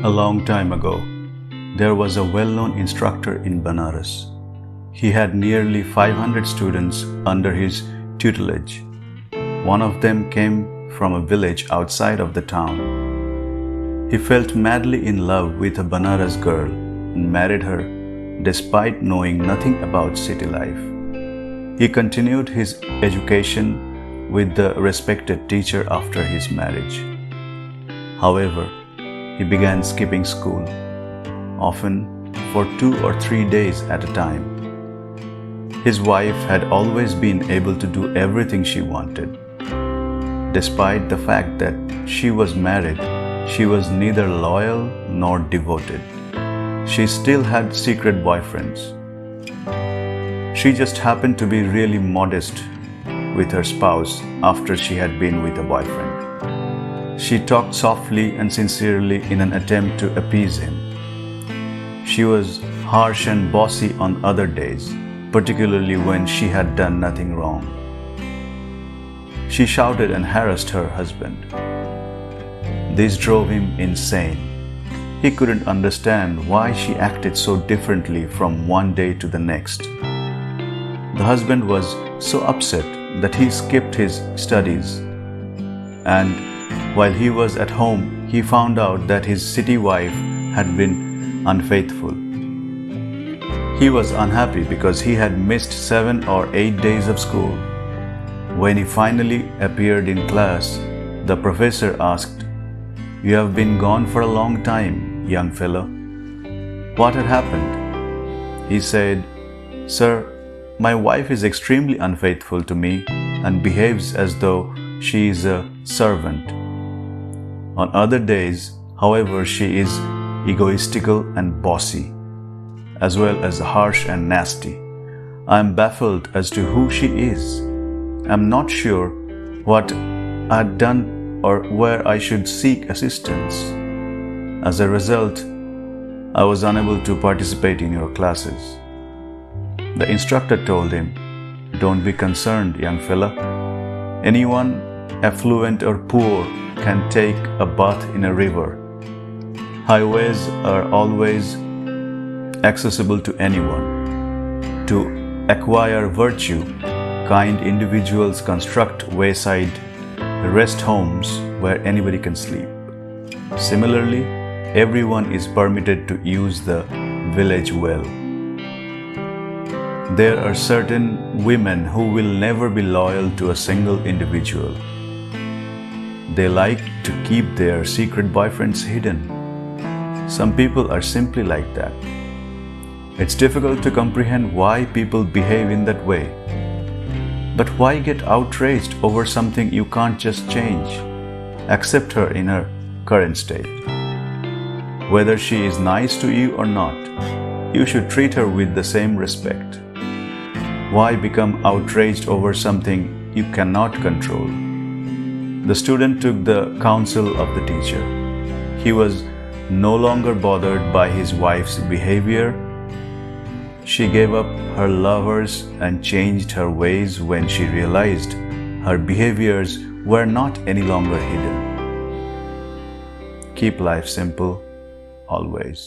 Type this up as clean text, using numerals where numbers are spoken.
A long time ago, there was a well-known instructor in Banaras. He had nearly 500 students under his tutelage. One of them came from a village outside of the town. He felt madly in love with a Banaras girl and married her despite knowing nothing about city life. He continued his education with the respected teacher after his marriage. However, he began skipping school, often for 2 or 3 days at a time. His wife had always been able to do everything she wanted. Despite the fact that she was married, she was neither loyal nor devoted. She still had secret boyfriends. She just happened to be really modest with her spouse after she had been with a boyfriend. She talked softly and sincerely in an attempt to appease him. She was harsh and bossy on other days, particularly when she had done nothing wrong. She shouted and harassed her husband. This drove him insane. He couldn't understand why she acted so differently from one day to the next. The husband was so upset that he skipped his studies, and while he was at home, he found out that his city wife had been unfaithful. He was unhappy because he had missed 7 or 8 days of school. When he finally appeared in class, the professor asked, "You have been gone for a long time, young fellow. What had happened?" He said, "Sir, my wife is extremely unfaithful to me and behaves as though she is a servant. On other days, however, she is egoistical and bossy, as well as harsh and nasty. I am baffled as to who she is. I am not sure what I had done or where I should seek assistance. As a result, I was unable to participate in your classes." The instructor told him, "Don't be concerned, young fella. Anyone, affluent or poor, can take a bath in a river. Highways are always accessible to anyone. To acquire virtue, kind individuals construct wayside rest homes where anybody can sleep. Similarly, everyone is permitted to use the village well. There are certain women who will never be loyal to a single individual. They like to keep their secret boyfriends hidden. Some people are simply like that. It's difficult to comprehend why people behave in that way. But why get outraged over something you can't just change? Accept her in her current state. Whether she is nice to you or not, you should treat her with the same respect. Why become outraged over something you cannot control?" The student took the counsel of the teacher. He was no longer bothered by his wife's behavior. She gave up her lovers and changed her ways when she realized her behaviors were not any longer hidden. Keep life simple, always.